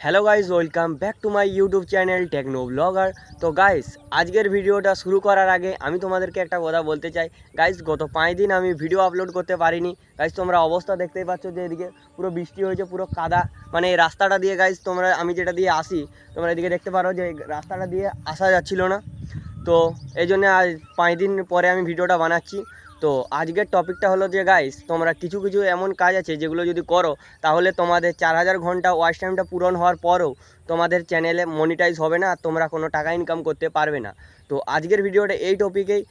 Hello guys, welcome back to my YouTube channel Techno Blogger. তো guys, আজকের ভিডিওটা শুরু করার আগে আমি তোমাদেরকে একটা কথা বলতে চাই। গাইস, গত 5 দিন আমি ভিডিও আপলোড করতে পারিনি। গাইস, তোমরা অবস্থা দেখতেই পাচ্ছ যে এদিকে পুরো বৃষ্টি হয়েছে, পুরো কাদা। মানে এই রাস্তাটা দিয়ে গাইস, আমি যেটা দিয়ে আসি, তোমরা এদিকে দেখতে পারো যে এই রাস্তাটা দিয়ে আসা যাচ্ছিল না। তো এই জন্য আজ 5 দিন পরে আমি ভিডিওটা বানাচ্ছি। তো আজকের টপিকটা হলো যে গাইস, তোমরা কিছু কিছু এমন কাজ আছে যেগুলো যদি করো তাহলে তোমাদের 4000 ঘন্টা ওয়াচ টাইমটা পূরণ হওয়ার পরেও তোমাদের চ্যানেলে মনিটাইজ হবে না আর তোমরা কোনো টাকা ইনকাম করতে পারবে না। তো আজকের ভিডিওটা এই টপিকেই।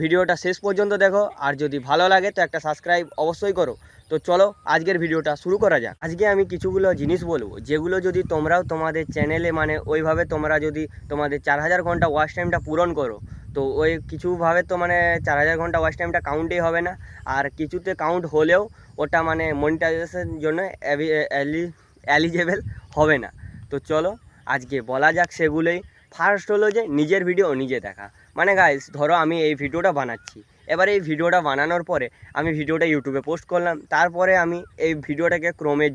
ভিডিওটা শেষ পর্যন্ত দেখো, আর যদি ভালো লাগে তো একটা সাবস্ক্রাইব অবশ্যই করো। তো চলো আজকের ভিডিওটা শুরু করা যাক। আজকে আমি কিছুগুলো জিনিস বলবো যেগুলো যদি তোমরাও তোমাদের চ্যানেলে মানে ওইভাবে তোমরা যদি তোমাদের 4000 ঘন্টা ওয়াচ টাইমটা পূরণ করো, তো ওই কিছুভাবে তো মানে 4000 ঘন্টা ওয়াচ টাইমটা কাউন্টই হবে না। আর কিছুতে কাউন্ট হলেও ওটা মানে মনিটাইজেশনের জন্য এলিজেবল হবে না। তো চলো আজকে বলা যাক সেগুলোই। ফার্স্ট হলো যে নিজের ভিডিও নিজে দেখা। মানে গাইস, ধরো আমি এই ভিডিওটা বানাচ্ছি, এবার এই ভিডিওটা বানানোর পরে আমি ভিডিওটা ইউটিউবে পোস্ট করলাম, তারপরে আমি এই ভিডিওটাকে ক্রোমের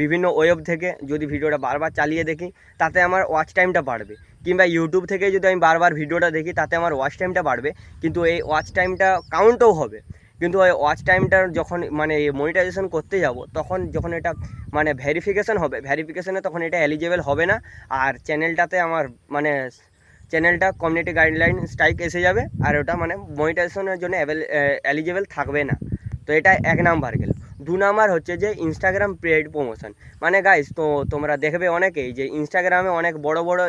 বিভিন্ন ওয়েব থেকে যদি ভিডিওটা বারবার চালিয়ে দেখি তাতে আমার ওয়াচ টাইমটা বাড়বে, কিংবা ইউটিউব থেকে যদি আমি বারবার ভিডিওটা দেখি তাতে আমার ওয়াচ টাইমটা বাড়বে, কিন্তু এই ওয়াচ টাইমটা কাউন্টও হবে। কিন্তু ওই ওয়াচ টাইমটার যখন মানে মনিটাইজেশন করতে যাব, তখন যখন এটা মানে ভেরিফিকেশান হবে, ভেরিফিকেশানে তখন এটা এলিজেবল হবে না। আর চ্যানেলটাতে আমার মানে চ্যানেলটা কমিউনিটি গাইডলাইন স্ট্রাইক এসে যাবে, আর ওটা মানে মনিটাইজেশনের জন্য এলিজেবল থাকবে না। তো এটা 1 নাম্বার গেল। 2 নাম্বার হচ্ছে যে ইনস্টাগ্রাম পেইড প্রমোশন। মানে গাইস, তো তোমরা দেখবে অনেকেই যে ইনস্টাগ্রামে অনেক বড় বড়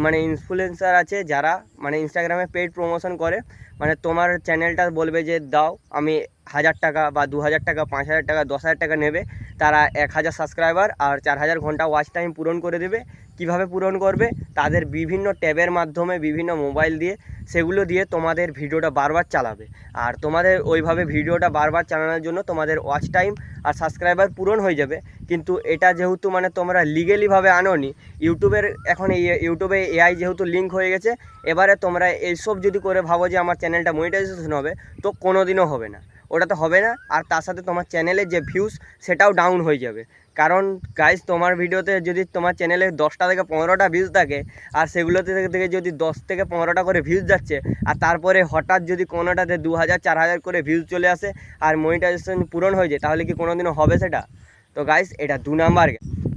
মানে ইনফ্লুয়েন্সার আছে যারা মানে ইনস্টাগ্রামে পেইড প্রমোশন করে। মানে তোমার চ্যানেলটা বলবে যে দাও, আমি 1000 টাকা বা 2000 টাকা, 5000 টাকা, 10,000 টাকা নেবে। তারা 1000 সাবস্ক্রাইবার আর 4000 ঘন্টা ওয়াচ টাইম পূরণ করে দেবে। কিভাবে পূরণ করবে? তাদের বিভিন্ন ট্যাবের মাধ্যমে, বিভিন্ন মোবাইল দিয়ে, সেগুলো দিয়ে তোমাদের ভিডিওটা বারবার চালাবে। আর তোমাদের ওইভাবে ভিডিওটা বারবার চালানোর জন্য তোমাদের ওয়াচ টাইম আর সাবস্ক্রাইবার পূরণ হয়ে যাবে। কিন্তু এটা যেহেতু মানে তোমরা লিগেলিভাবে আনোনি, ইউটিউবের এখন এই ইউটিউবে এআই যেহেতু লিঙ্ক হয়ে গেছে, এবারে তোমরা এইসব যদি করে ভাবো যে আমার চ্যানেলটা মনিটাইজেশন হবে, তো কোনো দিনও হবে না। ওটা তো হবে না। আর তার সাথে তোমার চ্যানেলের যে ভিউজ, সেটাও ডাউন হয়ে যাবে। কারণ গাইস, তোমার ভিডিওতে যদি তোমার চ্যানেলে 10টা থেকে 15টা ভিউজ থাকে, আর সেগুলোতে থেকে যদি 10 থেকে 15টা করে ভিউজ যাচ্ছে, আর তারপরে হঠাৎ যদি কোনোটাতে 2000 4000 করে ভিউজ চলে আসে আর মনিটাইজেশন পূরণ হয়ে যায়, তাহলে কি কোনো দিনও হবে সেটা? তো গাইস, এটা 2 নাম্বার।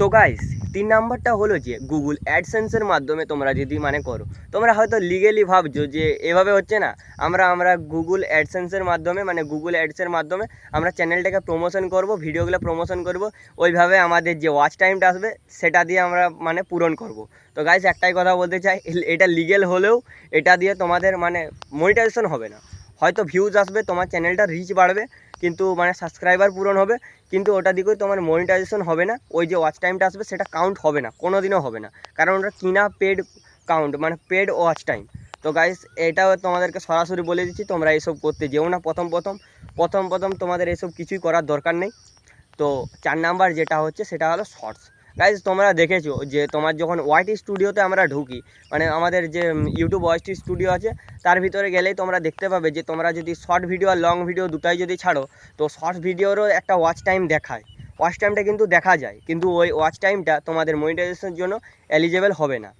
তো গাইস, 3 নাম্বারটা হলো যে গুগল অ্যাডসেন্সের মাধ্যমে তোমরা যদি মানে করো, তোমরা হয়তো লিগেলি ভাবছো যে এভাবে হচ্ছে না। আমরা গুগল অ্যাডসেন্সের মাধ্যমে মানে গুগল অ্যাডসের মাধ্যমে আমরা চ্যানেলটাকে প্রমোশন করব, ভিডিওগুলো প্রমোশন করব। ওইভাবে আমাদের যে ওয়াচ টাইমটা আসবে সেটা দিয়ে আমরা মানে পূরণ করব। তো গাইস, একটাই কথা বলতে চাই, এটা লিগেল হলেও এটা দিয়ে তোমাদের মানে মনিটাইজেশন হবে না। হয়তো ভিউজ আসবে, তোমার চ্যানেলটা রিচ বাড়বে, কিন্তু মানে সাবস্ক্রাইবার পূরণ হবে, কিন্তু ওটা দিকেও তোমার মনিটাইজেশন হবে না। ওই যে ওয়াচ টাইমটা আসবে সেটা কাউন্ট হবে না, কোনো দিনও হবে না। কারণ ওটা কিনা পেড কাউন্ট, মানে পেড ওয়াচ টাইম। তো গাইস, এটাও তোমাদেরকে সরাসরি বলে দিচ্ছি, তোমরা এইসব করতে যেও না। প্রথম তোমাদের এইসব কিছুই করার দরকার নেই। তো 4 নাম্বার যেটা হচ্ছে সেটা হলো শর্টস। গাইজ, তোমরা দেখেছো যে তোমার যখন ওয়াইটি স্টুডিওতে আমরা ঢুকি, মানে আমাদের যে ইউটিউব ওয়াইটি স্টুডিও আছে, তার ভিতরে গেলেই তোমরা দেখতে পাবে যে তোমরা যদি শর্ট ভিডিও আর লং ভিডিও দুটাই যদি ছাড়ো, তো শর্ট ভিডিওরও একটা ওয়াচ টাইম দেখায়। ওয়াচ টাইমটা কিন্তু দেখা যায়, কিন্তু ওই ওয়াচ টাইমটা তোমাদের মনিটাইজেশনের জন্য এলিজেবল হবে না।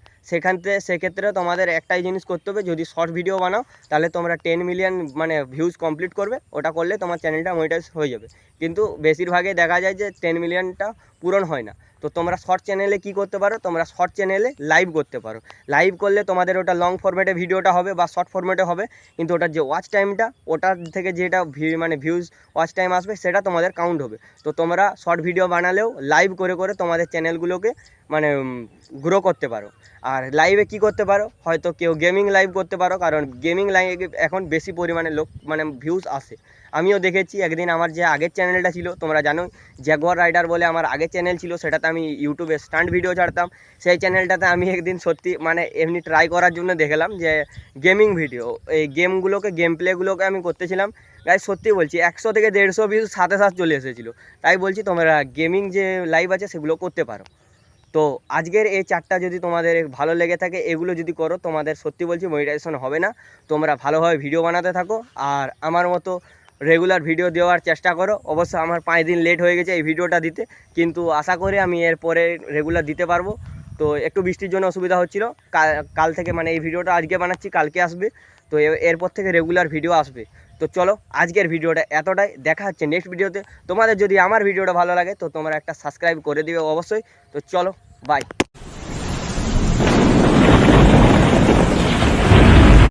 সেক্ষেত্রে তোমাদের একটাই জিনিস করতে হবে, যদি শর্ট ভিডিও বানাও তাহলে তোমরা 10 মিলিয়ন মানে ভিউজ কমপ্লিট করবে। ওটা করলে তোমার চ্যানেলটা মনিটাইজ হয়ে যাবে। কিন্তু বেশিরভাগই দেখা যায় যে 10 মিলিয়নটা পূরণ হয় না। তো তোমরা শর্ট চ্যানেলে কী করতে পারো, তোমরা শর্ট চ্যানেলে লাইভ করতে পারো। লাইভ করলে তোমাদের ওটা লং ফরম্যাটে ভিডিওটা হবে বা শর্ট ফরম্যাটে হবে, কিন্তু ওটার যে ওয়াচ টাইমটা, ওটার থেকে যেটা মানে ভিউজ ওয়াচ টাইম আসবে সেটা তোমাদের কাউন্ট হবে। তো তোমরা শর্ট ভিডিও বানালেও লাইভ করে করে তোমাদের চ্যানেলগুলোকে মানে গ্রো করতে পারো। আর লাইভে কি করতে পারো, হয়তো কেউ গেমিং লাইভ করতে পারো, কারণ গেমিং লাইভে এখন বেশি পরিমাণে লোক মানে ভিউজ আসে। আমিও দেখেছি একদিন আমার যে আগের চ্যানেলটা ছিল, তোমরা জানো জ্যাগুয়ার রাইডার বলে আমার আগের চ্যানেল ছিল, সেটাতে আমি ইউটিউবে স্টান্ট ভিডিও ছাড়তাম। সেই চ্যানেলটাতে আমি একদিন সত্যি মানে এমনি ট্রাই করার জন্য দেখলাম যে গেমিং ভিডিও, এই গেম প্লেগুলোকে আমি করতেছিলাম। গাইজ, সত্যি বলছি 100 থেকে 150 ভিউজ সাথে সাথে চলে এসেছিলো। তাই বলছি তোমরা গেমিং যে লাইভ আছে সেগুলো করতে পারো। তো আজকের এই 4টা যদি তোমাদের ভালো লেগে থাকে, এগুলো যদি করো, তোমাদের সত্যি বলছি মনিটাইজেশন হবে না। তোমরা ভালোভাবে ভিডিও বানাতে থাকো, আর আমার মতো রেগুলার ভিডিও দেওয়ার চেষ্টা করো। অবশ্য আমার 5 দিন লেট হয়ে গেছে এই ভিডিওটা দিতে, কিন্তু আশা করি আমি এরপরে রেগুলার দিতে পারবো। তো একটু বৃষ্টির জন্য অসুবিধা হচ্ছিলো, কাল থেকে মানে এই ভিডিওটা আজকে বানাচ্ছি, কালকে আসবে। তো এরপর থেকে রেগুলার ভিডিও আসবে। তো চলো আজকের ভিডিওটা এতটাই, দেখা হচ্ছে নেক্সট ভিডিওতে। তোমাদের যদি আমার ভিডিওটা ভালো লাগে তো তোমরা একটা সাবস্ক্রাইব করে দিবে অবশ্যই। তো চলো, বাই।